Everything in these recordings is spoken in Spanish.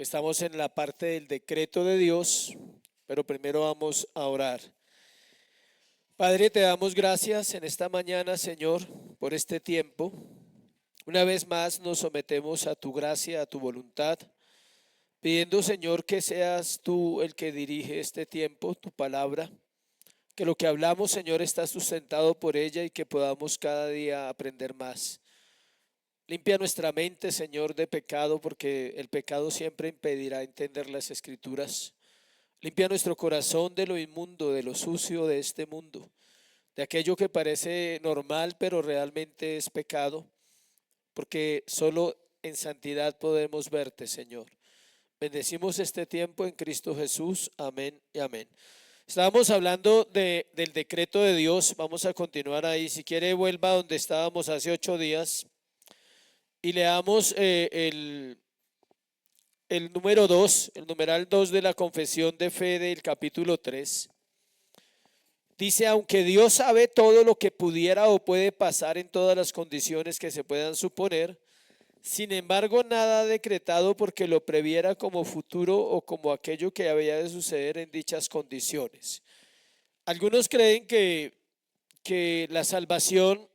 Estamos en la parte del decreto de Dios, pero primero vamos a orar. Padre, te damos gracias en esta mañana, Señor, por este tiempo. Una vez más nos sometemos a tu gracia, a tu voluntad, pidiendo, Señor, que seas tú el que dirige este tiempo, tu palabra, que lo que hablamos, Señor, está sustentado por ella y que podamos cada día aprender más. Limpia nuestra mente, Señor, de pecado, porque el pecado siempre impedirá entender las Escrituras. Limpia nuestro corazón de lo inmundo, de lo sucio de este mundo, de aquello que parece normal, pero realmente es pecado, porque solo en santidad podemos verte, Señor. Bendecimos este tiempo en Cristo Jesús. Amén y amén. Estábamos hablando del decreto de Dios. Vamos a continuar ahí. Si quiere, vuelva donde estábamos hace 8 días. Y leamos el número 2, el numeral 2 de la confesión de fe del capítulo 3. Dice, aunque Dios sabe todo lo que pudiera o puede pasar en todas las condiciones que se puedan suponer, sin embargo nada ha decretado porque lo previera como futuro o como aquello que había de suceder en dichas condiciones. Algunos creen que la salvación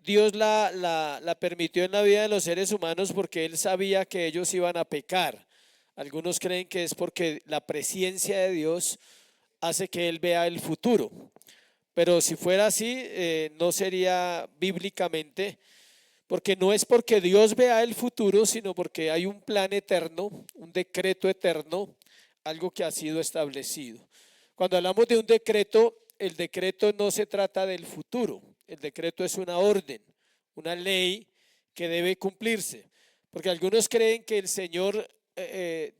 Dios la permitió en la vida de los seres humanos porque Él sabía que ellos iban a pecar. Algunos creen que es porque la presencia de Dios hace que Él vea el futuro. Pero si fuera así, no sería bíblicamente, porque no es porque Dios vea el futuro, sino porque hay un plan eterno, un decreto eterno, algo que ha sido establecido. Cuando hablamos de un decreto, el decreto no se trata del futuro. El decreto es una orden, una ley que debe cumplirse. Porque algunos creen que el Señor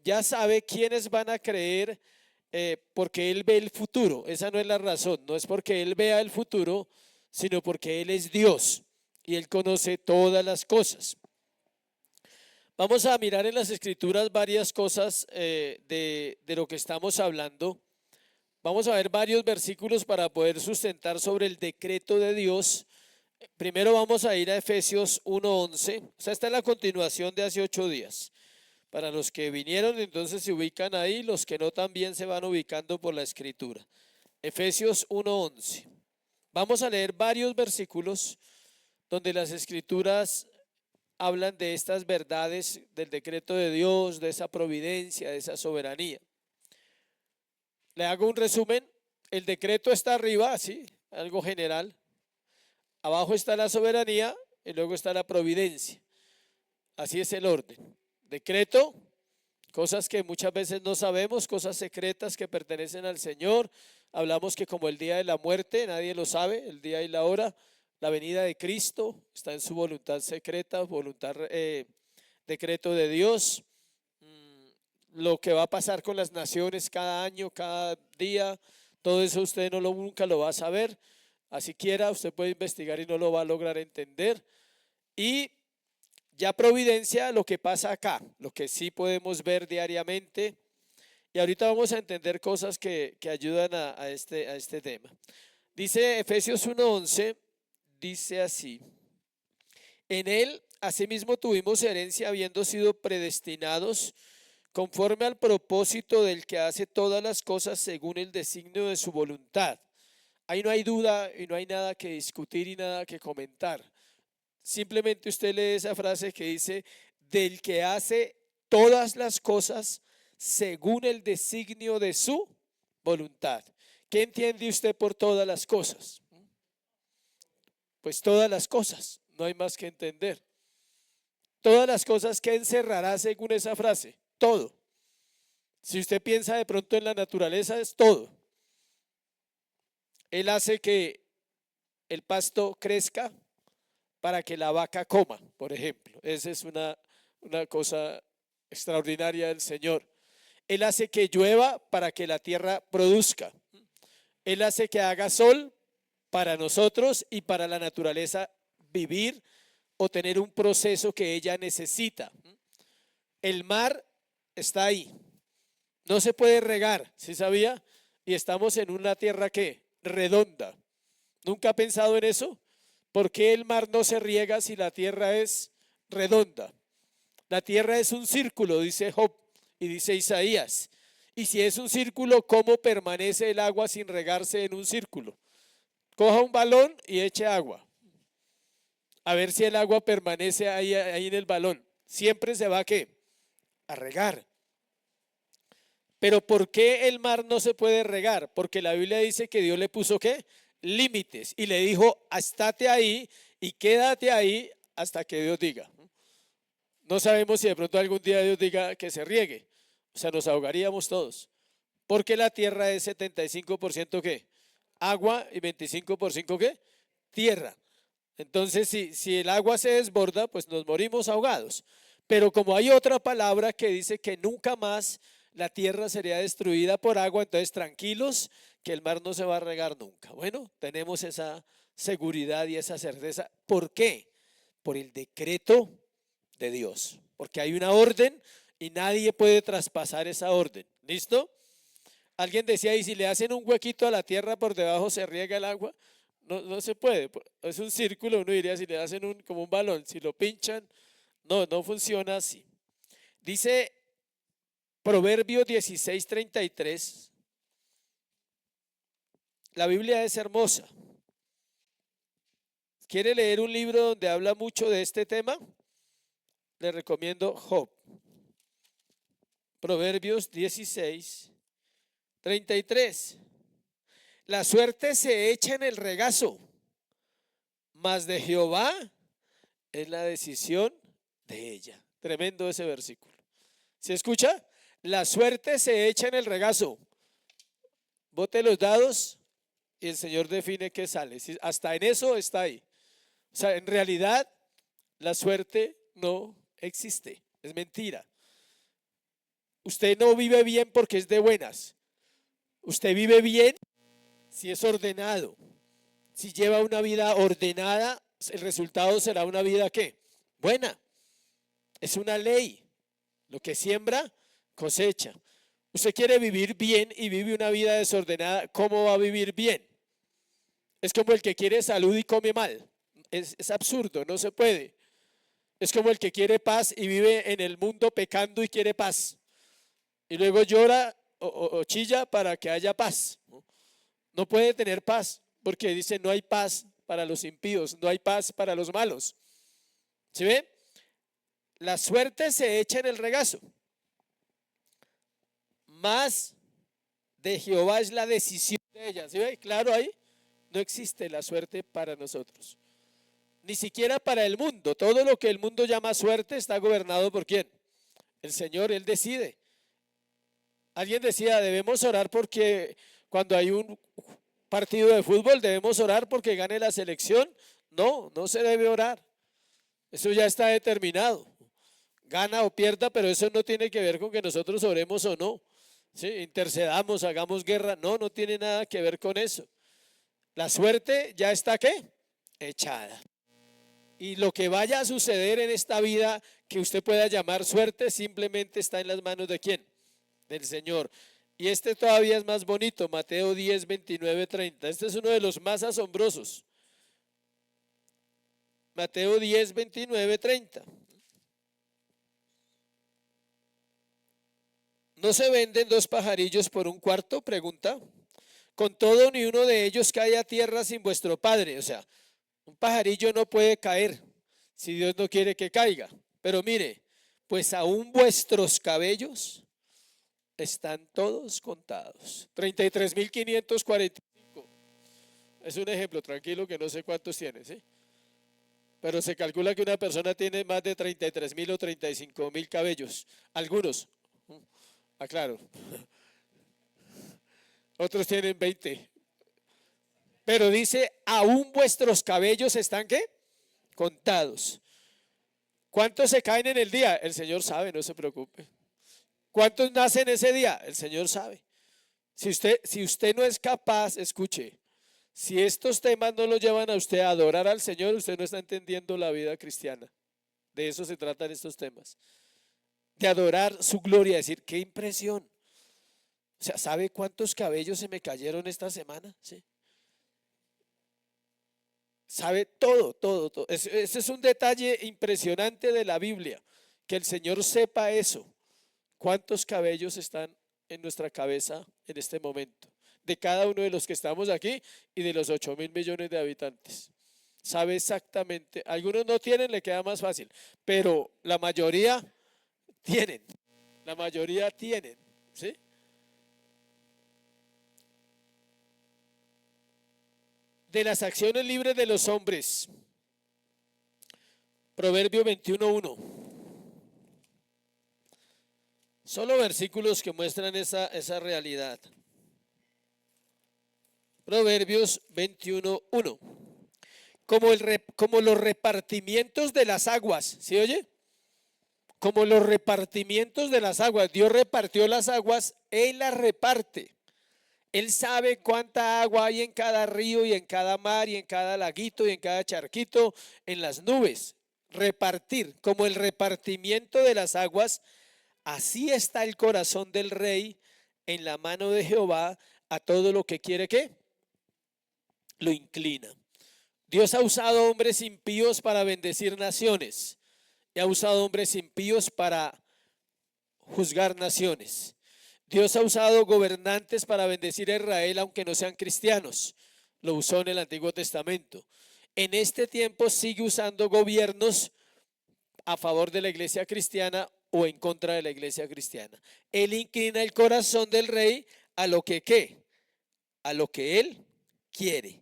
ya sabe quiénes van a creer porque Él ve el futuro. Esa no es la razón. No es porque Él vea el futuro, sino porque Él es Dios y Él conoce todas las cosas. Vamos a mirar en las Escrituras varias cosas de lo que estamos hablando. Vamos a ver varios versículos para poder sustentar sobre el decreto de Dios. Primero vamos a ir a Efesios 1:11. O sea, esta es la continuación de hace 8 días. Para los que vinieron, entonces se ubican ahí, los que no también se van ubicando por la escritura. Efesios 1:11. Vamos a leer varios versículos donde las escrituras hablan de estas verdades del decreto de Dios, de esa providencia, de esa soberanía. Le hago un resumen. El decreto está arriba, así, algo general. Abajo está la soberanía y luego está la providencia. Así es el orden. Decreto, cosas que muchas veces no sabemos, cosas secretas que pertenecen al Señor. Hablamos que como el día de la muerte, nadie lo sabe, el día y la hora. La venida de Cristo está en su voluntad secreta, voluntad, decreto de Dios. Lo que va a pasar con las naciones cada año, cada día, todo eso usted nunca lo va a saber. Así quiera, usted puede investigar y no lo va a lograr entender. Y ya providencia, lo que pasa acá, lo que sí podemos ver diariamente. Y ahorita vamos a entender cosas que ayudan a este tema. Dice Efesios 1:11, dice así: en él asimismo tuvimos herencia, habiendo sido predestinados conforme al propósito del que hace todas las cosas según el designio de su voluntad. Ahí no hay duda y no hay nada que discutir y nada que comentar. Simplemente usted lee esa frase que dice, del que hace todas las cosas según el designio de su voluntad. ¿Qué entiende usted por todas las cosas? Pues todas las cosas, no hay más que entender. Todas las cosas que encerrará según esa frase, todo. Si usted piensa de pronto en la naturaleza, es todo. Él hace que el pasto crezca para que la vaca coma, por ejemplo. Esa es una cosa extraordinaria del Señor. Él hace que llueva para que la tierra produzca. Él hace que haga sol para nosotros y para la naturaleza vivir o tener un proceso que ella necesita. El mar está ahí. No se puede regar, ¿sí sabía? Y estamos en una tierra ¿qué? Redonda. ¿Nunca ha pensado en eso? ¿Por qué el mar no se riega si la tierra es redonda? La tierra es un círculo, dice Job y dice Isaías. Y si es un círculo, ¿cómo permanece el agua sin regarse en un círculo? Coja un balón y eche agua. A ver si el agua permanece ahí en el balón. Siempre se va a ¿qué? A regar. Pero ¿por qué el mar no se puede regar? Porque la Biblia dice que Dios le puso ¿qué? Límites. Y le dijo, estate ahí y quédate ahí hasta que Dios diga. No sabemos si de pronto algún día Dios diga que se riegue. O sea, nos ahogaríamos todos. Porque la tierra es 75% ¿qué? Agua y 25% ¿qué? Tierra. Entonces, si el agua se desborda, pues nos morimos ahogados. Pero como hay otra palabra que dice que nunca más la tierra sería destruida por agua, entonces tranquilos que el mar no se va a regar nunca. Bueno, tenemos esa seguridad y esa certeza. ¿Por qué? Por el decreto de Dios. Porque hay una orden y nadie puede traspasar esa orden. ¿Listo? Alguien decía, ¿y si le hacen un huequito a la tierra por debajo se riega el agua? No, no se puede. Es un círculo, uno diría, si le hacen como un balón, si lo pinchan, no funciona así. Dice Proverbios 16:33. La Biblia es hermosa. ¿Quiere leer un libro donde habla mucho de este tema? Le recomiendo Job. Proverbios 16:33. La suerte se echa en el regazo, mas de Jehová es la decisión de ella. Tremendo ese versículo. ¿Se escucha? La suerte se echa en el regazo. Bote los dados y el Señor define qué sale. Hasta en eso está ahí. O sea, en realidad la suerte no existe. Es mentira. Usted no vive bien porque es de buenas. Usted vive bien si es ordenado. Si lleva una vida ordenada, el resultado será una vida ¿qué? Buena. Es una ley. Lo que siembra, cosecha. Usted quiere vivir bien y vive una vida desordenada, ¿cómo va a vivir bien? Es como el que quiere salud y come mal. Es absurdo, no se puede. Es como el que quiere paz y vive en el mundo pecando y quiere paz. Y luego llora o chilla para que haya paz. No puede tener paz porque dice no hay paz para los impíos, no hay paz para los malos. ¿Sí ve? La suerte se echa en el regazo. Más de Jehová es la decisión de ella. ¿Sí ve? Claro, ahí no existe la suerte para nosotros. Ni siquiera para el mundo. Todo lo que el mundo llama suerte está gobernado por ¿quién? El Señor, Él decide. Alguien decía, debemos orar porque cuando hay un partido de fútbol, debemos orar porque gane la selección. No, no se debe orar. Eso ya está determinado. Gana o pierda, pero eso no tiene que ver con que nosotros oremos o no. ¿Sí? Intercedamos, hagamos guerra. No, no tiene nada que ver con eso. La suerte ya está ¿qué? Echada. Y lo que vaya a suceder en esta vida que usted pueda llamar suerte simplemente está en las manos de ¿quién? Del Señor. Y este todavía es más bonito, Mateo 10, 29, 30. Este es uno de los más asombrosos. Mateo 10, 29, 30. ¿No se venden dos pajarillos por un cuarto? Pregunta. Con todo, ni uno de ellos cae a tierra sin vuestro Padre. O sea, un pajarillo no puede caer si Dios no quiere que caiga. Pero mire, pues aún vuestros cabellos están todos contados. 33.545. Es un ejemplo, tranquilo que no sé cuántos tiene, ¿sí? Pero se calcula que una persona tiene más de 33.000 o 35.000 cabellos. Algunos, aclaro. Otros tienen 20. Pero dice, aún vuestros cabellos están ¿qué? Contados. ¿Cuántos se caen en el día? El Señor sabe, no se preocupe. ¿Cuántos nacen ese día? El Señor sabe. Si usted no es capaz, escuche, si estos temas no lo llevan a usted a adorar al Señor, usted no está entendiendo la vida cristiana. De eso se tratan estos temas. De adorar su gloria, decir, qué impresión. O sea, ¿sabe cuántos cabellos se me cayeron esta semana? ¿Sí? Sabe todo, todo, todo. Ese es un detalle impresionante de la Biblia, Que el Señor sepa eso. ¿Cuántos cabellos están en nuestra cabeza en este momento? De cada uno de los que estamos aquí y de los 8.000 millones de habitantes. Sabe exactamente. Algunos no tienen, le queda más fácil, pero la mayoría tienen. La mayoría tienen, ¿sí? De las acciones libres de los hombres. Proverbio 21:1. Solo versículos que muestran esa realidad. Proverbios 21:1. Como los repartimientos de las aguas, ¿sí oye? Como los repartimientos de las aguas. Dios repartió las aguas, Él las reparte. Él sabe cuánta agua hay en cada río y en cada mar y en cada laguito y en cada charquito, en las nubes. Repartir, como el repartimiento de las aguas, así está el corazón del rey en la mano de Jehová a todo lo que quiere que lo inclina. Dios ha usado hombres impíos para bendecir naciones y ha usado hombres impíos para juzgar naciones. Dios ha usado gobernantes para bendecir a Israel aunque no sean cristianos. Lo usó en el Antiguo Testamento. En este tiempo sigue usando gobiernos a favor de la iglesia cristiana o en contra de la iglesia cristiana. Él inclina el corazón del rey a lo que ¿qué? A lo que él quiere.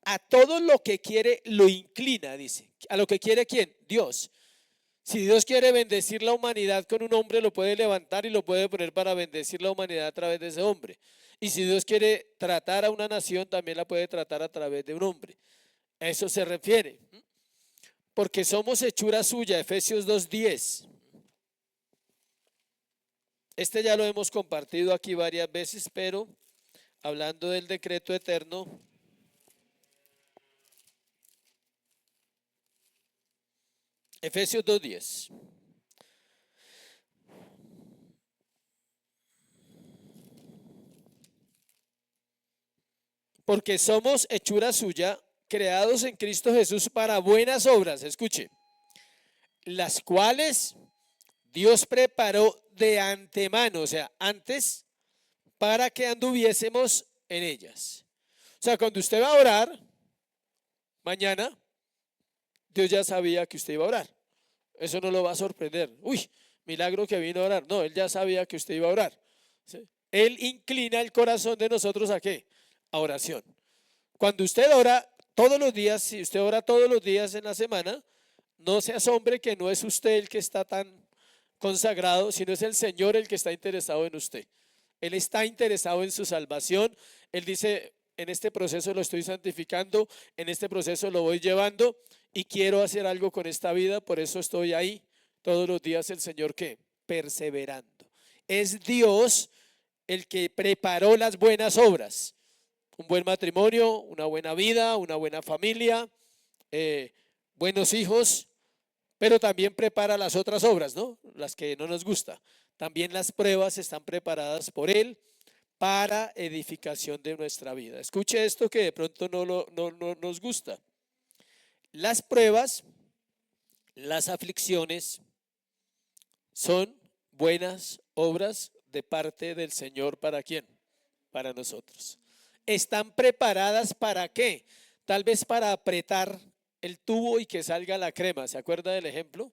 A todo lo que quiere lo inclina, dice. ¿A lo que quiere quién? Dios. Si Dios quiere bendecir la humanidad con un hombre, lo puede levantar y lo puede poner para bendecir la humanidad a través de ese hombre. Y si Dios quiere tratar a una nación, también la puede tratar a través de un hombre. A eso se refiere. Porque somos hechura suya, Efesios 2:10. Este ya lo hemos compartido aquí varias veces, pero hablando del decreto eterno, Efesios 2:10. Porque somos hechura suya, creados en Cristo Jesús para buenas obras, escuche, las cuales Dios preparó de antemano, o sea, antes, para que anduviésemos en ellas. O sea, cuando usted va a orar, mañana, Dios ya sabía que usted iba a orar. Eso no lo va a sorprender. Uy, milagro que vino a orar. No, Él ya sabía que usted iba a orar. ¿Sí? Él inclina el corazón de nosotros ¿a qué? A oración. Cuando usted ora todos los días, si usted ora todos los días en la semana, no se asombre que no es usted el que está tan consagrado, sino es el Señor el que está interesado en usted. Él está interesado en su salvación. Él dice, en este proceso lo estoy santificando, en este proceso lo voy llevando y quiero hacer algo con esta vida, por eso estoy ahí todos los días. El Señor que perseverando. Es Dios el que preparó las buenas obras. Un buen matrimonio, una buena vida, una buena familia, buenos hijos, pero también prepara las otras obras, ¿no? Las que no nos gusta. También las pruebas están preparadas por Él para edificación de nuestra vida. Escuche esto que de pronto no nos gusta. Las pruebas, las aflicciones son buenas obras de parte del Señor. ¿Para quién? Para nosotros. ¿Están preparadas para qué? Tal vez para apretar el tubo y que salga la crema. ¿Se acuerda del ejemplo?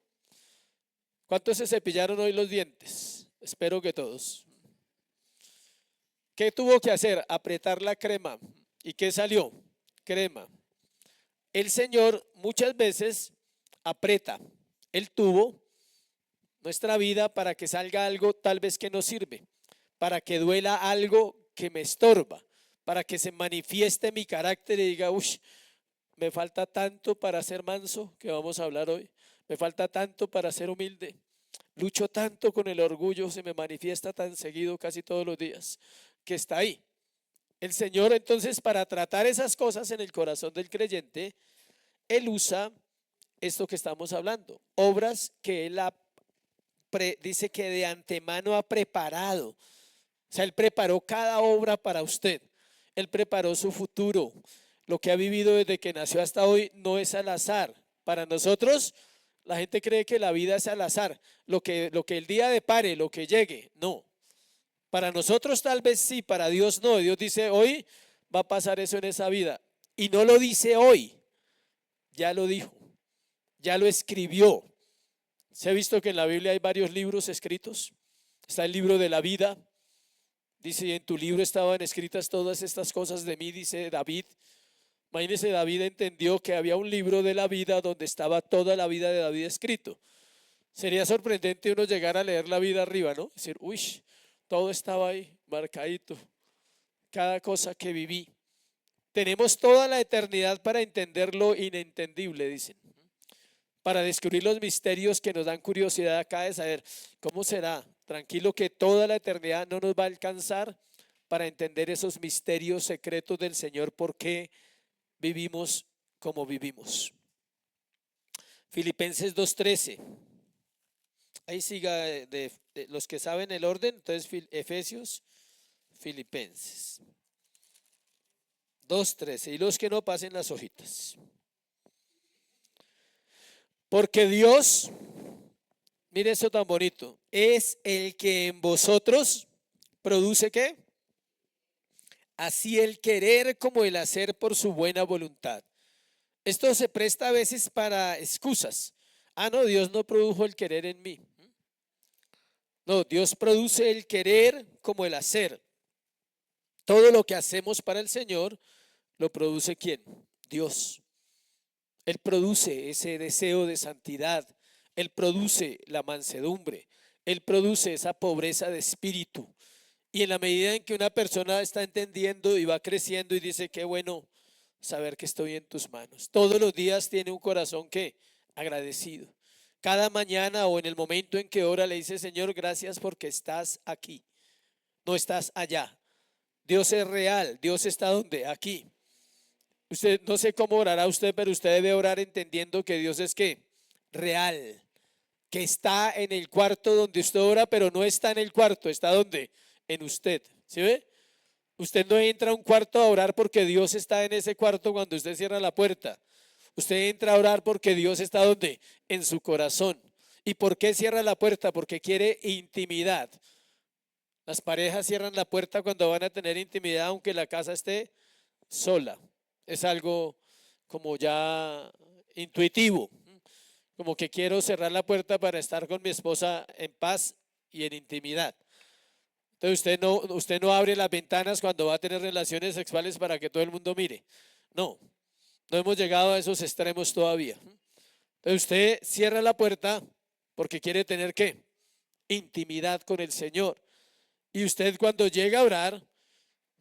¿Cuántos se cepillaron hoy los dientes? Espero que todos. ¿Qué tuvo que hacer? Apretar la crema. ¿Y qué salió? Crema. El Señor muchas veces aprieta el tubo, nuestra vida, para que salga algo tal vez que no sirve, para que duela algo que me estorba, para que se manifieste mi carácter y diga, uy, me falta tanto para ser manso, que vamos a hablar hoy, me falta tanto para ser humilde, lucho tanto con el orgullo, se me manifiesta tan seguido casi todos los días, que está ahí. El Señor entonces, para tratar esas cosas en el corazón del creyente, Él usa esto que estamos hablando, obras que Él dice que de antemano ha preparado. O sea, Él preparó cada obra para usted. Él preparó su futuro. Lo que ha vivido desde que nació hasta hoy no es al azar. Para nosotros, La gente cree que la vida es al azar, lo que el día depare, lo que llegue. No, para nosotros tal vez sí, para Dios no. Dios dice, hoy va a pasar eso en esa vida. Y no lo dice hoy, ya lo dijo, ya lo escribió. Se ha visto que en la Biblia hay varios libros escritos. Está el libro de la vida. Dice, y en tu libro estaban escritas todas estas cosas de mí, dice David. Imagínese, David entendió que había un libro de la vida donde estaba toda la vida de David escrito. Sería sorprendente uno llegar a leer la vida arriba, ¿no? Decir, uy, todo estaba ahí, marcadito, cada cosa que viví. Tenemos toda la eternidad para entender lo inentendible, dicen, para descubrir los misterios que nos dan curiosidad acá de saber cómo será. Tranquilo que toda la eternidad no nos va a alcanzar para entender esos misterios secretos del Señor, por qué vivimos como vivimos. Filipenses 2:13. Ahí siga de los que saben el orden, entonces Efesios, Filipenses 2:13, y los que no, pasen las hojitas. Porque Dios, mire eso tan bonito, es el que en vosotros produce ¿qué? Así el querer como el hacer por su buena voluntad. Esto se presta a veces para excusas. Ah, no, Dios no produjo el querer en mí. No, Dios produce el querer como el hacer. Todo lo que hacemos para el Señor lo produce ¿quién? Dios. Él produce ese deseo de santidad. Él produce la mansedumbre. Él produce esa pobreza de espíritu. Y en la medida en que una persona está entendiendo y va creciendo y dice, qué bueno saber que estoy en tus manos. Todos los días tiene un corazón que agradecido. Cada mañana o en el momento en que ora le dice, Señor, gracias porque estás aquí. No estás allá. Dios es real. Dios está donde? Aquí. Usted no sé cómo orará usted, pero usted debe orar entendiendo que Dios es ¿qué? Real. Que está en el cuarto donde usted ora, pero no está en el cuarto. ¿Está donde? En usted. ¿Sí ve? Usted no entra a un cuarto a orar porque Dios está en ese cuarto cuando usted cierra la puerta. Usted entra a orar porque Dios está donde? En su corazón. ¿Y por qué cierra la puerta? Porque quiere intimidad. Las parejas cierran la puerta cuando van a tener intimidad, aunque la casa esté sola. Es algo como ya intuitivo. Como que quiero cerrar la puerta para estar con mi esposa en paz y en intimidad. Entonces usted no abre las ventanas cuando va a tener relaciones sexuales para que todo el mundo mire. No, no hemos llegado a esos extremos todavía. Entonces usted cierra la puerta porque quiere tener ¿qué? Intimidad con el Señor. Y usted cuando llega a orar,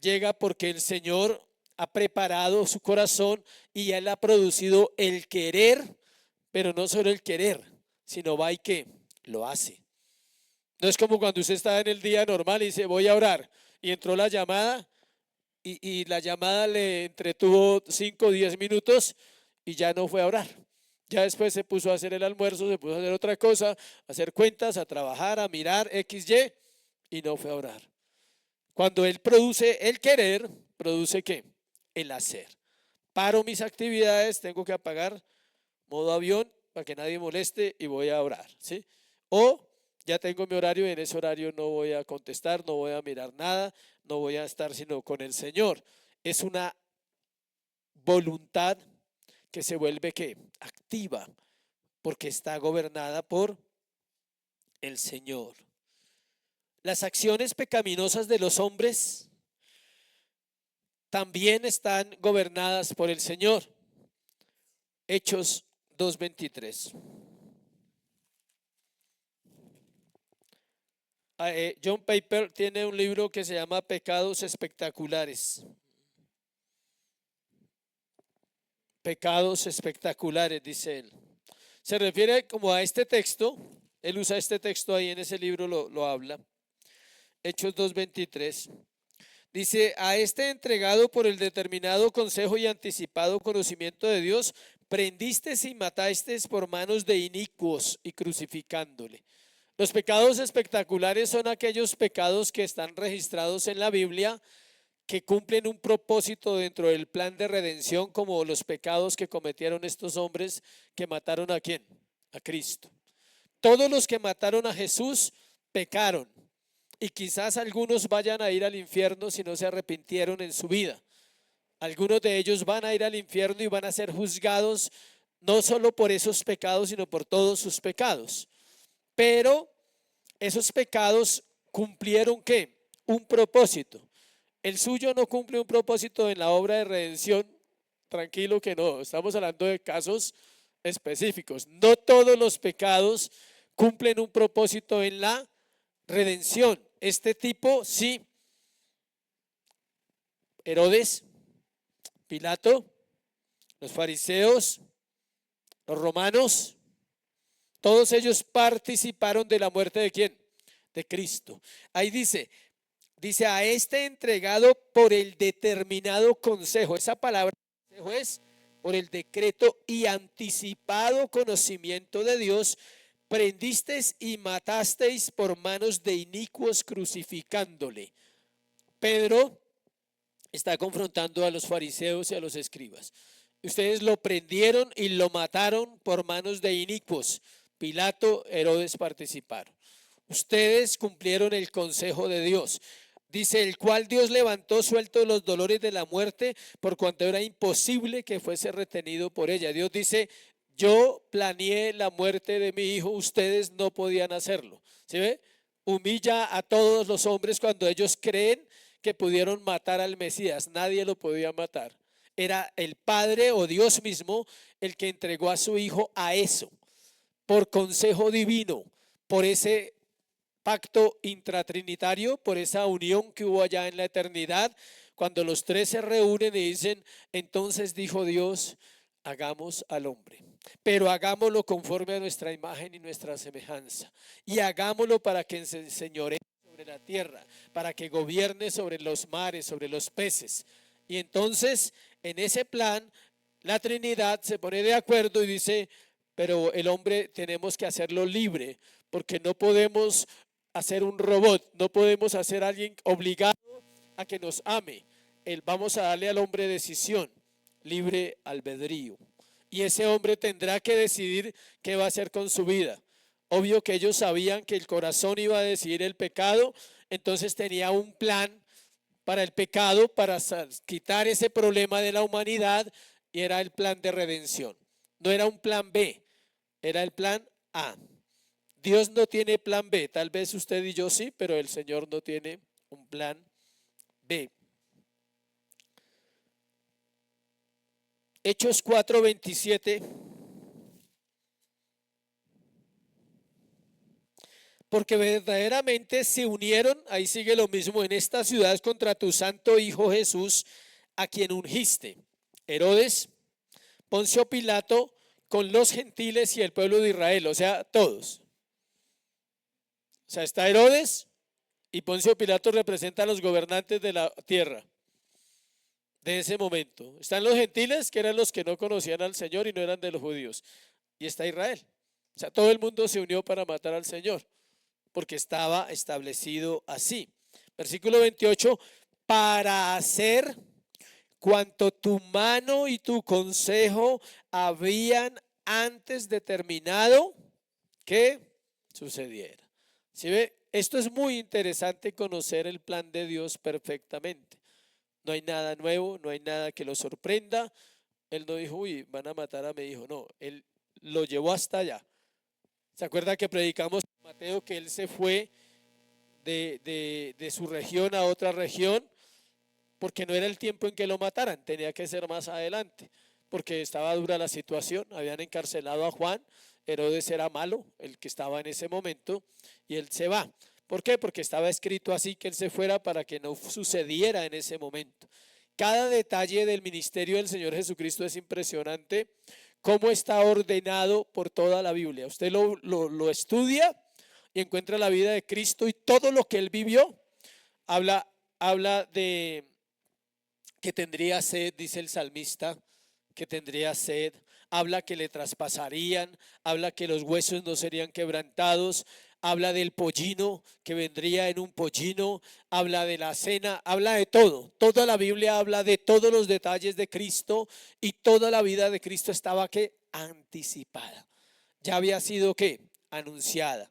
llega porque el Señor ha preparado su corazón y Él ha producido el querer, pero no solo el querer, sino va y que lo hace. No es como cuando usted está en el día normal y dice voy a orar y entró la llamada y la llamada le entretuvo 5 o 10 minutos y ya no fue a orar. Ya después se puso a hacer el almuerzo, se puso a hacer otra cosa, a hacer cuentas, a trabajar, a mirar XY y no fue a orar. Cuando Él produce el querer, produce ¿qué? El hacer. Paro mis actividades, tengo que apagar modo avión para que nadie moleste y voy a orar, ¿sí? O ya tengo mi horario y en ese horario no voy a contestar, no voy a mirar nada, no voy a estar sino con el Señor. Es una voluntad que se vuelve ¿qué? Activa, porque está gobernada por el Señor. Las acciones pecaminosas de los hombres también están gobernadas por el Señor. Hechos 2:23. John Piper tiene un libro que se llama Pecados Espectaculares. Pecados espectaculares, dice él. Se refiere como a este texto. Él usa este texto ahí en ese libro, lo habla. Hechos 2:23. Dice, a este entregado por el determinado consejo y anticipado conocimiento de Dios, prendisteis y matasteis por manos de inicuos y crucificándole. Los pecados espectaculares son aquellos pecados que están registrados en la Biblia, que cumplen un propósito dentro del plan de redención, como los pecados que cometieron estos hombres que mataron ¿a quién? a Cristo. Todos los que mataron a Jesús pecaron, y quizás algunos vayan a ir al infierno si no se arrepintieron en su vida. Algunos de ellos van a ir al infierno y van a ser juzgados no solo por esos pecados, sino por todos sus pecados. Pero esos pecados cumplieron ¿qué? Un propósito. El suyo no cumple un propósito en la obra de redención. Tranquilo que no, estamos hablando de casos específicos. No todos los pecados cumplen un propósito en la redención. Este tipo sí. Herodes, Pilato, los fariseos, los romanos, todos ellos participaron de la muerte ¿de quién? De Cristo. Ahí dice a este entregado por el determinado consejo. Esa palabra consejo es por el decreto y anticipado conocimiento de Dios, prendisteis y matasteis por manos de inicuos crucificándole. Pedro está confrontando a los fariseos y a los escribas. Ustedes lo prendieron y lo mataron por manos de inicuos. Pilato, Herodes participaron. Ustedes cumplieron el consejo de Dios. Dice, el cual Dios levantó suelto de los dolores de la muerte, por cuanto era imposible que fuese retenido por ella. Dios dice, yo planeé la muerte de mi hijo, ustedes no podían hacerlo. ¿Sí ve? Humilla a todos los hombres cuando ellos creen que pudieron matar al Mesías. Nadie lo podía matar. Era el Padre o Dios mismo el que entregó a su hijo a eso, por consejo divino, por ese pacto intratrinitario, por esa unión que hubo allá en la eternidad, cuando los tres se reúnen y dicen, entonces dijo Dios, hagamos al hombre, pero hagámoslo conforme a nuestra imagen y nuestra semejanza, y hagámoslo para que se enseñoree sobre la tierra, para que gobierne sobre los mares, sobre los peces. Y entonces en ese plan la Trinidad se pone de acuerdo y dice, pero el hombre tenemos que hacerlo libre, porque no podemos hacer un robot, no podemos hacer a alguien obligado a que nos ame. Vamos a darle al hombre decisión, libre albedrío. Y ese hombre tendrá que decidir qué va a hacer con su vida. Obvio que ellos sabían que el corazón iba a decidir el pecado, entonces tenía un plan para el pecado, para quitar ese problema de la humanidad, y era el plan de redención. No era un plan B, era el plan A. Dios no tiene plan B, tal vez usted y yo sí, pero el Señor no tiene un plan B. Hechos 4:27. Porque verdaderamente se unieron, ahí sigue lo mismo, en estas ciudades contra tu santo Hijo Jesús, a quien ungiste. Herodes, Poncio Pilato, con los gentiles y el pueblo de Israel, o sea, todos. O sea, está Herodes y Poncio Pilato representa a los gobernantes de la tierra de ese momento. Están los gentiles, que eran los que no conocían al Señor y no eran de los judíos. Y está Israel. O sea, todo el mundo se unió para matar al Señor, porque estaba establecido así. Versículo 28, para hacer cuanto tu mano y tu consejo habían antes determinado que sucediera. ¿Sí ve? Esto es muy interesante, conocer el plan de Dios perfectamente. No hay nada nuevo, no hay nada que lo sorprenda. Él no dijo, uy, van a matar a mi hijo. No, él lo llevó hasta allá. ¿Se acuerda que predicamos en Mateo que él se fue de su región a otra región? Porque no era el tiempo en que lo mataran, tenía que ser más adelante, porque estaba dura la situación. Habían encarcelado a Juan, Herodes era malo, el que estaba en ese momento, y él se va. ¿Por qué? Porque estaba escrito así, que él se fuera para que no sucediera en ese momento. Cada detalle del ministerio del Señor Jesucristo es impresionante, cómo está ordenado por toda la Biblia. Usted lo estudia y encuentra la vida de Cristo, y todo lo que él vivió. Habla de que tendría sed, dice el salmista, que tendría sed. Habla que le traspasarían, habla que los huesos no serían quebrantados, habla del pollino, que vendría en un pollino, habla de la cena, habla de todo. Toda la Biblia habla de todos los detalles de Cristo, y toda la vida de Cristo estaba que anticipada. ya había sido ¿qué? Anunciada.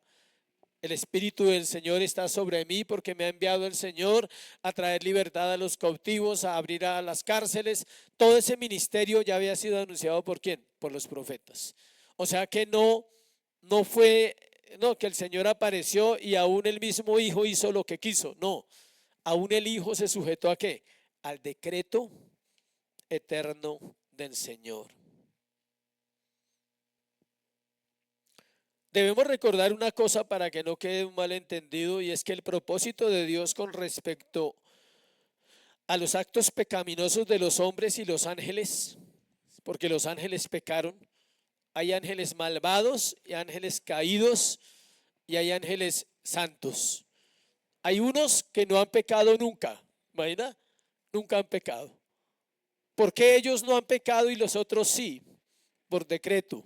El Espíritu del Señor está sobre mí porque me ha enviado el Señor a traer libertad a los cautivos, a abrir a las cárceles. Todo ese ministerio ya había sido anunciado ¿por quién? Por los profetas. O sea que no fue que el Señor apareció y aún el mismo Hijo hizo lo que quiso. No, aún el Hijo se sujetó ¿a qué? Al decreto eterno del Señor. Debemos recordar una cosa para que no quede un malentendido, y es que el propósito de Dios con respecto a los actos pecaminosos de los hombres y los ángeles, porque los ángeles pecaron, hay ángeles malvados y ángeles caídos y hay ángeles santos. Hay unos que no han pecado nunca, ¿imagina? Nunca han pecado. ¿Por qué ellos no han pecado y los otros sí? Por decreto.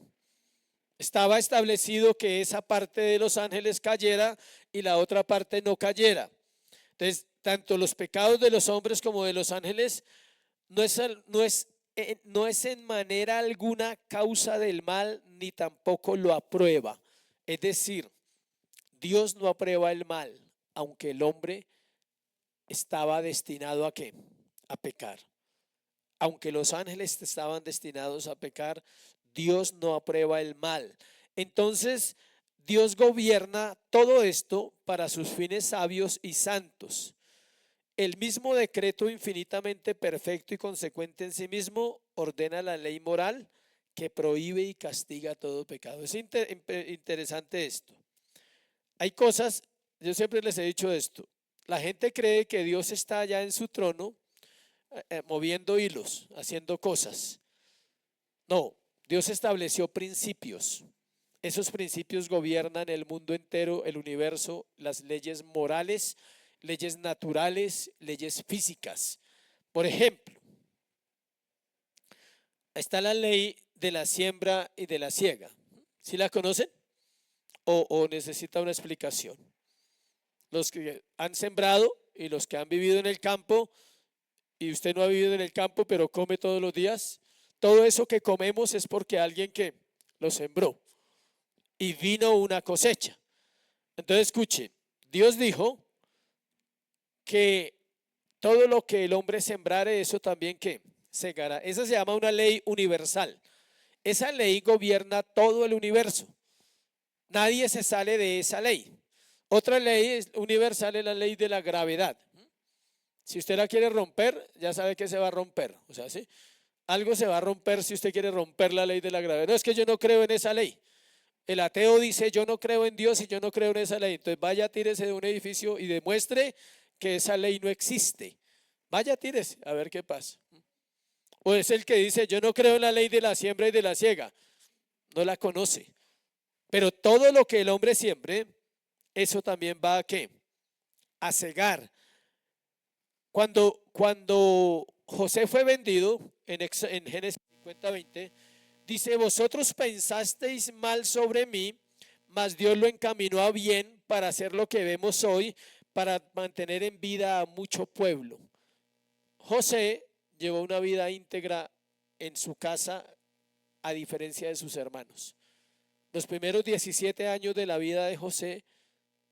Estaba establecido que esa parte de los ángeles cayera y la otra parte no cayera. Entonces, tanto los pecados de los hombres como de los ángeles no es en manera alguna causa del mal, ni tampoco lo aprueba. Es decir, Dios no aprueba el mal, aunque el hombre estaba destinado ¿a qué? A pecar. Aunque los ángeles estaban destinados a pecar, Dios no aprueba el mal. Entonces, Dios gobierna todo esto para sus fines sabios y santos. El mismo decreto infinitamente perfecto y consecuente en sí mismo ordena la ley moral que prohíbe y castiga todo pecado. Es interesante esto. Hay cosas, yo siempre les he dicho esto, la gente cree que Dios está allá en su trono moviendo hilos, haciendo cosas. No, Dios estableció principios. Esos principios gobiernan el mundo entero, el universo, las leyes morales, leyes naturales, leyes físicas. Por ejemplo, está la ley de la siembra y de la siega. ¿Sí la conocen? ¿O necesita una explicación? Los que han sembrado y los que han vivido en el campo, y usted no ha vivido en el campo pero come todos los días, todo eso que comemos es porque alguien que lo sembró y vino una cosecha. Entonces escuche, Dios dijo que todo lo que el hombre sembrare, eso también que segará. Esa se llama una ley universal. Esa ley gobierna todo el universo. Nadie se sale de esa ley. Otra ley universal es la ley de la gravedad. Si usted la quiere romper, ya sabe que se va a romper. O sea, ¿sí? Algo se va a romper si usted quiere romper la ley de la gravedad. No, es que yo no creo en esa ley. El ateo dice, yo no creo en Dios y yo no creo en esa ley. Entonces vaya, tírese de un edificio y demuestre que esa ley no existe. Vaya, tírese, a ver qué pasa. O es el que dice, yo no creo en la ley de la siembra y de la siega. No la conoce. Pero todo lo que el hombre siembre, eso también va a ¿qué? A cegar. Cuando José fue vendido en Génesis 50:20, dice, vosotros pensasteis mal sobre mí, mas Dios lo encaminó a bien para hacer lo que vemos hoy, para mantener en vida a mucho pueblo. José llevó una vida íntegra en su casa, a diferencia de sus hermanos. Los primeros 17 años de la vida de José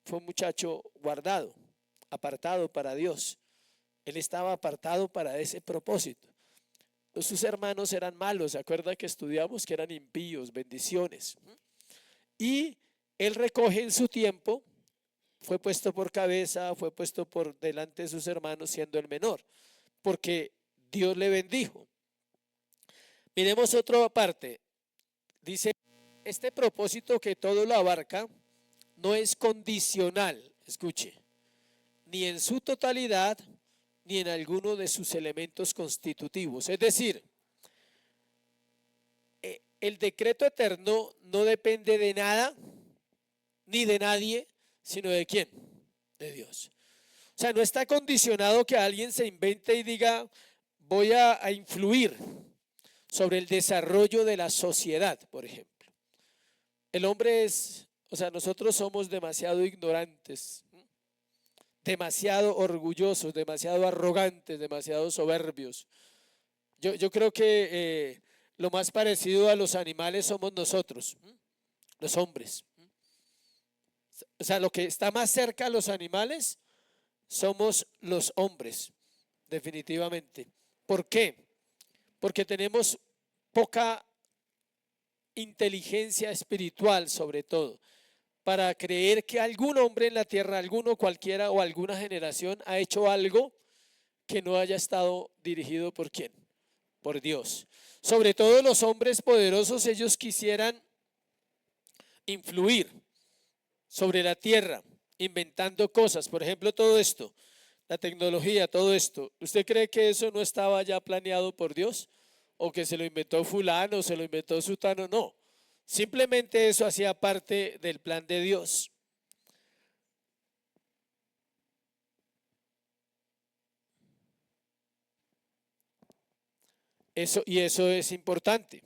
fue un muchacho guardado, apartado para Dios. Él estaba apartado para ese propósito. Sus hermanos eran malos, ¿se acuerdan que estudiamos que eran impíos, bendiciones? Y él recoge en su tiempo, fue puesto por cabeza, fue puesto por delante de sus hermanos siendo el menor, porque Dios le bendijo. Miremos otra parte, dice, este propósito que todo lo abarca no es condicional, escuche, ni en su totalidad, ni en alguno de sus elementos constitutivos. Es decir, el decreto eterno no depende de nada, ni de nadie, sino de quién, de Dios. O sea, no está condicionado que alguien se invente y diga, voy a influir sobre el desarrollo de la sociedad, por ejemplo. El hombre o sea, nosotros somos demasiado ignorantes, demasiado orgullosos, demasiado arrogantes, demasiado soberbios. Yo creo que lo más parecido a los animales somos nosotros. los hombres. O sea, lo que está más cerca a los animales somos los hombres, definitivamente. ¿Por qué? Porque tenemos poca inteligencia espiritual, sobre todo, para creer que algún hombre en la tierra, alguno cualquiera o alguna generación ha hecho algo que no haya estado dirigido por quién, por Dios. Sobre todo los hombres poderosos, ellos quisieran influir sobre la tierra, inventando cosas. Por ejemplo, todo esto, la tecnología, todo esto. ¿Usted cree que eso no estaba ya planeado por Dios? ¿O que se lo inventó fulano, se lo inventó sutano? No. Simplemente eso hacía parte del plan de Dios. Eso es importante.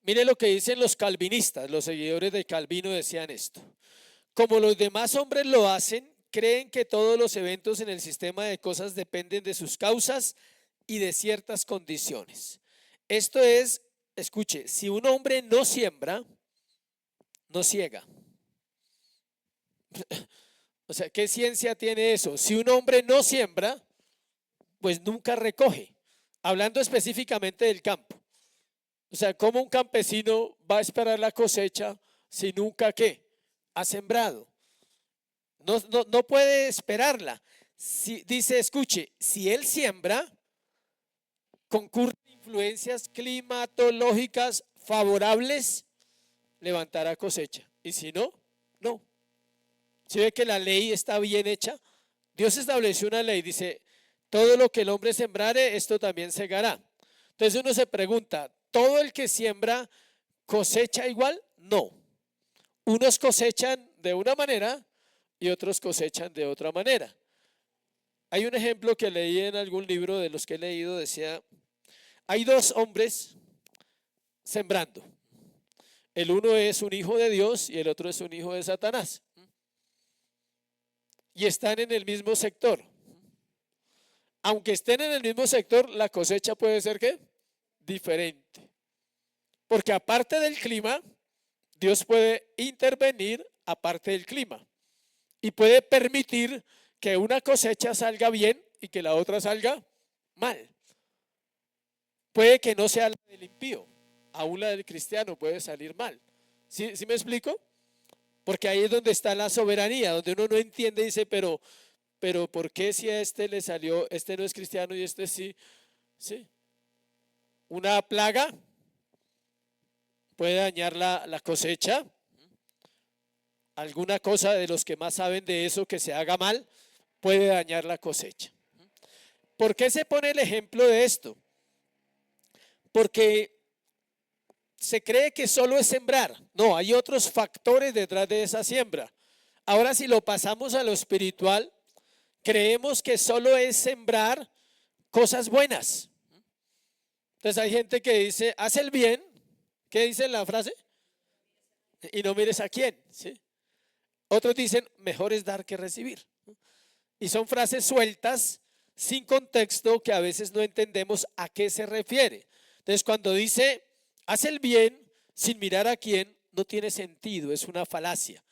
Mire lo que dicen los calvinistas, los seguidores de Calvino decían esto. Como los demás hombres lo hacen, creen que todos los eventos en el sistema de cosas dependen de sus causas y de ciertas condiciones. Esto es, escuche, si un hombre no siembra, no ciega. O sea, ¿qué ciencia tiene eso? Si un hombre no siembra, pues nunca recoge. Hablando específicamente del campo. O sea, ¿cómo un campesino va a esperar la cosecha si nunca qué? Ha sembrado. No puede esperarla. Si, dice, escuche, si él siembra, concurren influencias climatológicas favorables, levantará cosecha. Y si no, no. Si ve que la ley está bien hecha, Dios estableció una ley, dice, todo lo que el hombre sembrare, esto también segará. Entonces uno se pregunta, ¿todo el que siembra cosecha igual? No. Unos cosechan de una manera y otros cosechan de otra manera. Hay un ejemplo que leí en algún libro de los que he leído, decía, hay dos hombres sembrando. El uno es un hijo de Dios y el otro es un hijo de Satanás. Y están en el mismo sector. Aunque estén en el mismo sector, la cosecha puede ser ¿qué? Diferente. Porque aparte del clima, Dios puede intervenir aparte del clima. Y puede permitir que una cosecha salga bien y que la otra salga mal. Puede que no sea la del impío, aún la del cristiano puede salir mal. ¿Sí me explico? Porque ahí es donde está la soberanía, donde uno no entiende y dice, pero ¿por qué si a este le salió, este no es cristiano y este sí? Sí. Una plaga puede dañar la cosecha. Alguna cosa de los que más saben de eso que se haga mal puede dañar la cosecha. ¿Por qué se pone el ejemplo de esto? Porque se cree que solo es sembrar. No, hay otros factores detrás de esa siembra. Ahora si lo pasamos a lo espiritual, creemos que solo es sembrar cosas buenas. Entonces hay gente que dice, haz el bien. ¿Qué dice en la frase? Y no mires a quién. ¿Sí? Otros dicen, mejor es dar que recibir. Y son frases sueltas, sin contexto, que a veces no entendemos a qué se refiere. Entonces cuando dice, haz el bien sin mirar a quién, no tiene sentido, es una falacia.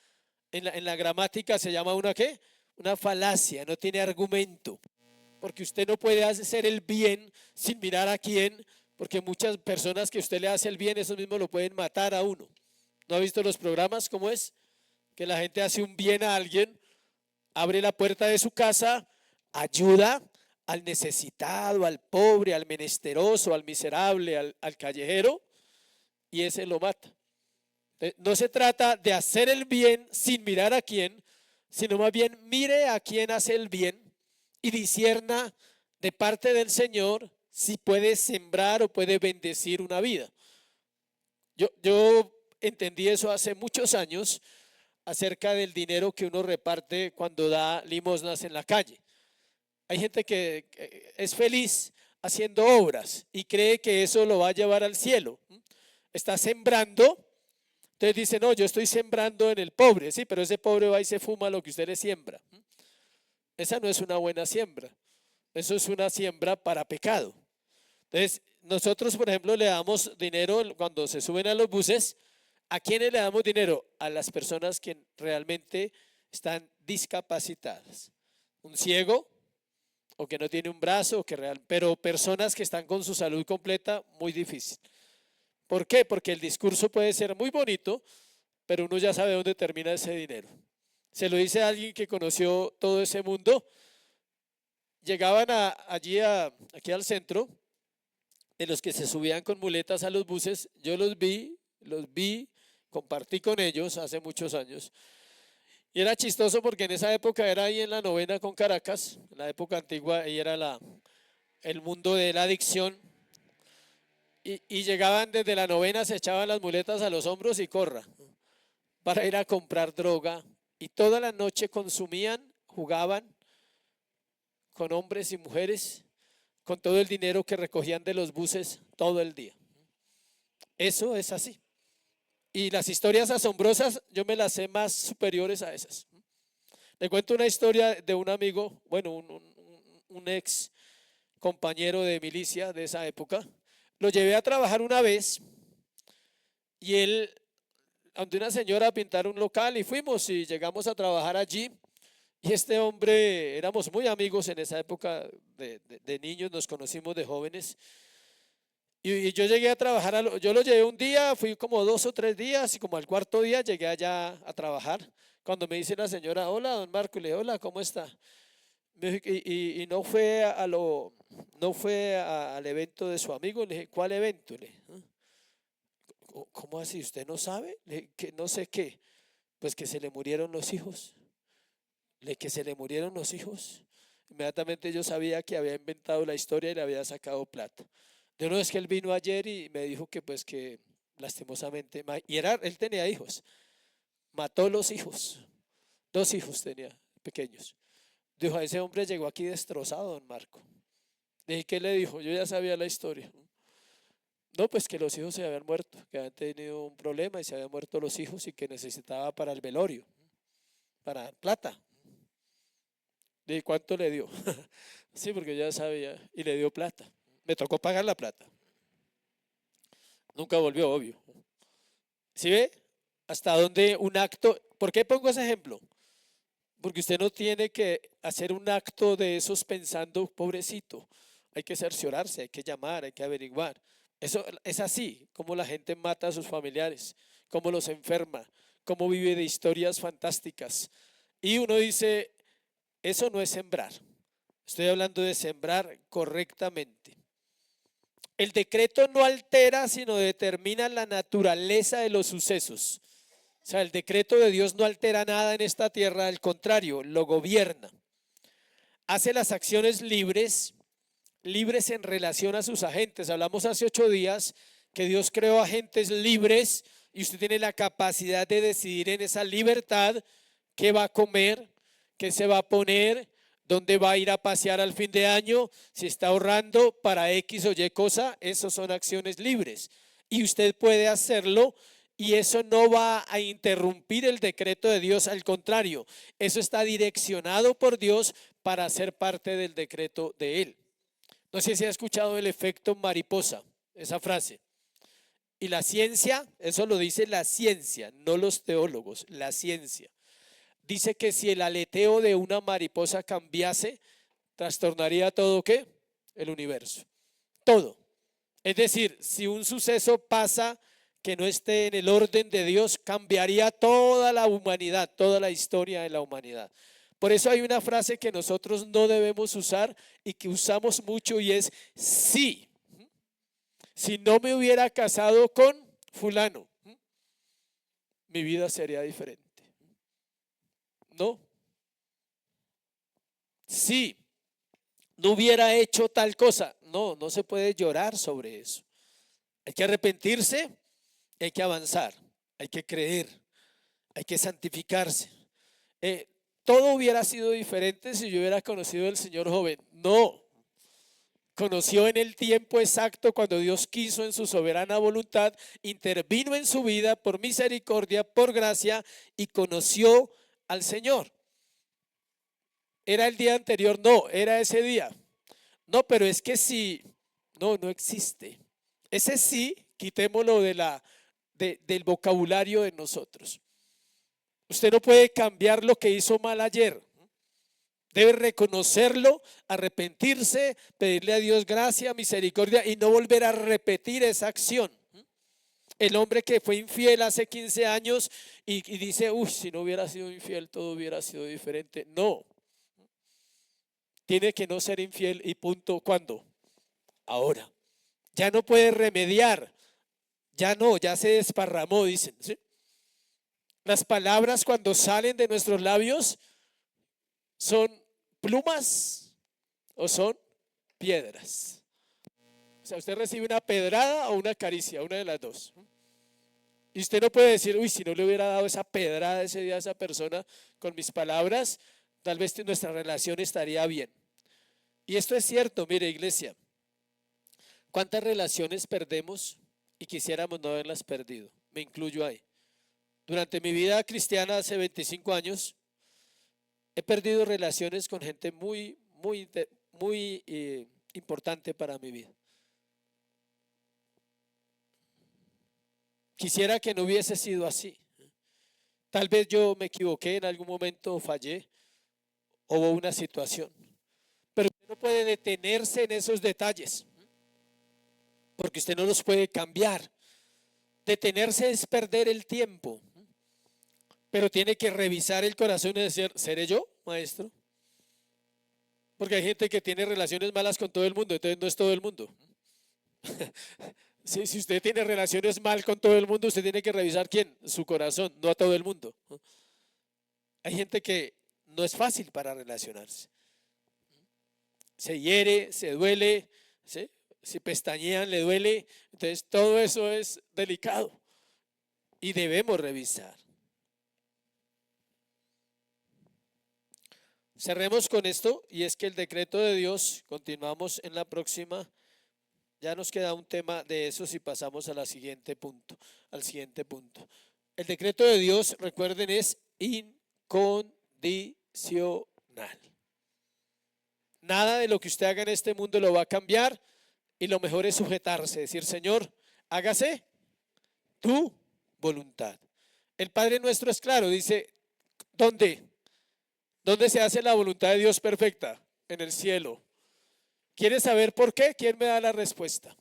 En la gramática se llama una ¿qué? Una falacia, no tiene argumento. Porque usted no puede hacer el bien sin mirar a quién, porque muchas personas que usted le hace el bien, esos mismos lo pueden matar a uno. ¿No ha visto los programas cómo es? Que la gente hace un bien a alguien, abre la puerta de su casa, ayuda al necesitado, al pobre, al menesteroso, al miserable, al callejero, y ese lo mata. No se trata de hacer el bien sin mirar a quién, sino más bien mire a quién hace el bien y discierna de parte del Señor si puede sembrar o puede bendecir una vida. Yo entendí eso hace muchos años acerca del dinero que uno reparte cuando da limosnas en la calle. Hay gente que es feliz haciendo obras y cree que eso lo va a llevar al cielo. Está sembrando, entonces dice, no, yo estoy sembrando en el pobre, sí, pero ese pobre va y se fuma lo que usted le siembra. Esa no es una buena siembra, eso es una siembra para pecado. Entonces, nosotros, por ejemplo, le damos dinero cuando se suben a los buses. ¿A quiénes le damos dinero? A las personas que realmente están discapacitadas. Un ciego o que no tiene un brazo, pero personas que están con su salud completa, muy difícil. ¿Por qué? Porque el discurso puede ser muy bonito, pero uno ya sabe dónde termina ese dinero. Se lo dice a alguien que conoció todo ese mundo. Llegaban aquí al centro, de los que se subían con muletas a los buses. Yo los vi, compartí con ellos hace muchos años. Y era chistoso porque en esa época era ahí en la novena con Caracas, en la época antigua, ahí era el mundo de la adicción. Y llegaban desde la novena, se echaban las muletas a los hombros y corra para ir a comprar droga. Y toda la noche consumían, jugaban con hombres y mujeres, con todo el dinero que recogían de los buses todo el día. Eso es así. Y las historias asombrosas, yo me las sé más superiores a esas. Le cuento una historia de un amigo, bueno, un ex compañero de milicia de esa época. Lo llevé a trabajar una vez y él, ante una señora, a pintar un local y fuimos y llegamos a trabajar allí. Y este hombre, éramos muy amigos en esa época de niños, nos conocimos de jóvenes. Y yo llegué a trabajar, yo lo llevé un día, fui como 2 o 3 días y como al cuarto día llegué allá a trabajar. Cuando me dice la señora, hola, don Marco, y le dije, hola, ¿cómo está? Me dijo, y no fue al evento de su amigo. Le dije, ¿cuál evento? Le dije, ¿cómo así? ¿Usted no sabe? Le dije, que no sé qué. Pues que se le murieron los hijos. Le dije, que se le murieron los hijos. Inmediatamente yo sabía que había inventado la historia y le había sacado plata. De no, es que él vino ayer y me dijo que pues que lastimosamente, él tenía hijos, mató los hijos, 2 hijos tenía pequeños. Dijo, a ese hombre llegó aquí destrozado, don Marco. Le dije, ¿qué le dijo? Yo ya sabía la historia. No, pues que los hijos se habían muerto, que habían tenido un problema y se habían muerto los hijos y que necesitaba para el velorio, para plata. Le dije, ¿cuánto le dio? Sí, porque ya sabía, y le dio plata. Me tocó pagar la plata. Nunca volvió, obvio. ¿Sí ve? Hasta dónde un acto. ¿Por qué pongo ese ejemplo? Porque usted no tiene que hacer un acto de esos pensando, pobrecito. Hay que cerciorarse, hay que llamar, hay que averiguar. Eso es así, como la gente mata a sus familiares, cómo los enferma, cómo vive de historias fantásticas. Y uno dice, eso no es sembrar. Estoy hablando de sembrar correctamente. El decreto no altera, sino determina la naturaleza de los sucesos. O sea, el decreto de Dios no altera nada en esta tierra, al contrario, lo gobierna. Hace las acciones libres en relación a sus agentes. Hablamos hace 8 días que Dios creó agentes libres y usted tiene la capacidad de decidir en esa libertad qué va a comer, qué se va a poner, dónde va a ir a pasear al fin de año, si está ahorrando para X o Y cosa. Esas son acciones libres y usted puede hacerlo y eso no va a interrumpir el decreto de Dios, al contrario, eso está direccionado por Dios para ser parte del decreto de Él. No sé si ha escuchado el efecto mariposa, esa frase. Y la ciencia, eso lo dice la ciencia, no los teólogos, la ciencia. Dice que si el aleteo de una mariposa cambiase, trastornaría todo, ¿qué? El universo. Todo. Es decir, si un suceso pasa que no esté en el orden de Dios, cambiaría toda la humanidad, toda la historia de la humanidad. Por eso hay una frase que nosotros no debemos usar y que usamos mucho y es sí. Si no me hubiera casado con fulano, mi vida sería diferente. No. Si no hubiera hecho tal cosa, no, no se puede llorar sobre eso. Hay que arrepentirse, hay que avanzar, hay que creer, hay que santificarse. Todo hubiera sido diferente si yo hubiera conocido al Señor joven. No, conoció en el tiempo exacto cuando Dios quiso en su soberana voluntad, intervino en su vida por misericordia, por gracia y conoció al Señor. ¿Era el día anterior? No, era ese día. No, pero es que si No, no existe. Ese sí, quitémoslo del vocabulario de nosotros. Usted no puede cambiar lo que hizo mal ayer. Debe reconocerlo, arrepentirse, pedirle a Dios gracia, misericordia y no volver a repetir esa acción. El hombre que fue infiel hace 15 años y dice, uy, si no hubiera sido infiel todo hubiera sido diferente. No, tiene que no ser infiel y punto. ¿Cuándo? Ahora. Ya no puede remediar. Ya no, ya se desparramó, dicen. ¿Sí? Las palabras cuando salen de nuestros labios son plumas o son piedras. O sea, usted recibe una pedrada o una caricia, una de las dos. Y usted no puede decir, uy, si no le hubiera dado esa pedrada ese día a esa persona con mis palabras, tal vez nuestra relación estaría bien. Y esto es cierto, mire, iglesia. ¿Cuántas relaciones perdemos y quisiéramos no haberlas perdido? Me incluyo ahí. Durante mi vida cristiana hace 25 años, he perdido relaciones con gente muy importante para mi vida. Quisiera que no hubiese sido así. Tal vez yo me equivoqué en algún momento, fallé, o hubo una situación. Pero usted no puede detenerse en esos detalles, porque usted no los puede cambiar. Detenerse es perder el tiempo, pero tiene que revisar el corazón y decir, ¿seré yo, maestro? Porque hay gente que tiene relaciones malas con todo el mundo, entonces no es todo el mundo. Si usted tiene relaciones mal con todo el mundo, usted tiene que revisar quién, su corazón, no a todo el mundo. Hay gente que no es fácil para relacionarse. Se hiere, se duele, ¿sí? Si pestañean le duele, entonces todo eso es delicado y debemos revisar. Cerremos con esto y es que el decreto de Dios, continuamos en la próxima, ya nos queda un tema de eso si pasamos al siguiente punto. El decreto de Dios, recuerden, es incondicional. Nada de lo que usted haga en este mundo lo va a cambiar y lo mejor es sujetarse, decir, Señor, hágase tu voluntad. El Padre nuestro es claro, dice, ¿dónde? ¿Dónde se hace la voluntad de Dios perfecta? En el cielo. ¿Quieres saber por qué? ¿Quién me da la respuesta?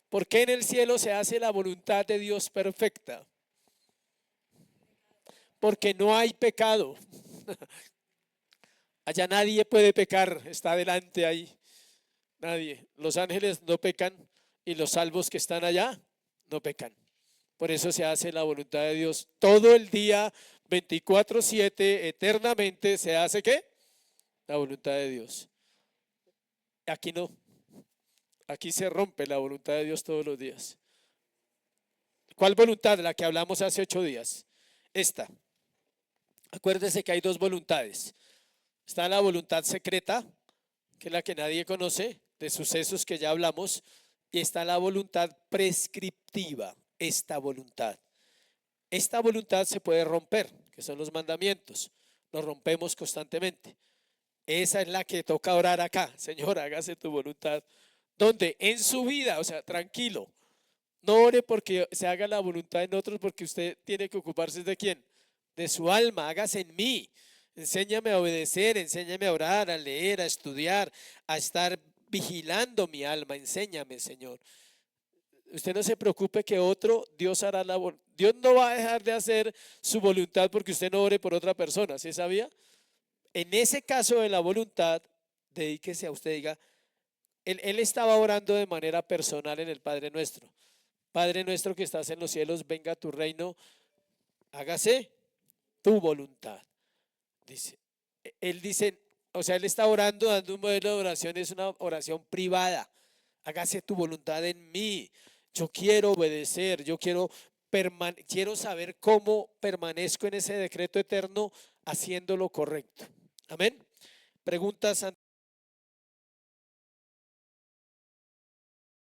¿Por qué en el cielo se hace la voluntad de Dios perfecta? Porque no hay pecado. Allá nadie puede pecar, está delante ahí. Nadie. Los ángeles no pecan y los salvos que están allá no pecan. Por eso se hace la voluntad de Dios todo el día, 24/7, eternamente. ¿Se hace qué? La voluntad de Dios. Aquí no. Aquí se rompe la voluntad de Dios todos los días. ¿Cuál voluntad? La que hablamos hace 8 días. Esta. Acuérdese que hay dos voluntades. Está la voluntad secreta, que es la que nadie conoce, de sucesos que ya hablamos, y está la voluntad prescriptiva, esta voluntad. Esta voluntad se puede romper, que son los mandamientos. Los rompemos constantemente. Esa es la que toca orar acá. Señor, hágase tu voluntad. ¿Dónde? En su vida, o sea, tranquilo. No ore porque se haga la voluntad en otros, porque usted tiene que ocuparse de quién, de su alma. Hágase en mí. Enséñame a obedecer, enséñame a orar, a leer, a estudiar, a estar vigilando mi alma. Enséñame, Señor. Usted no se preocupe que Dios hará la voluntad. Dios no va a dejar de hacer su voluntad porque usted no ore por otra persona. ¿Sí sabía? En ese caso de la voluntad, dedíquese a usted, diga, él estaba orando de manera personal en el Padre Nuestro. Padre nuestro que estás en los cielos, venga a tu reino, hágase tu voluntad. Dice, él dice, o sea, él está orando, dando un modelo de oración, es una oración privada. Hágase tu voluntad en mí. Yo quiero obedecer, yo quiero saber cómo permanezco en ese decreto eterno haciendo lo correcto. Amén. Preguntas.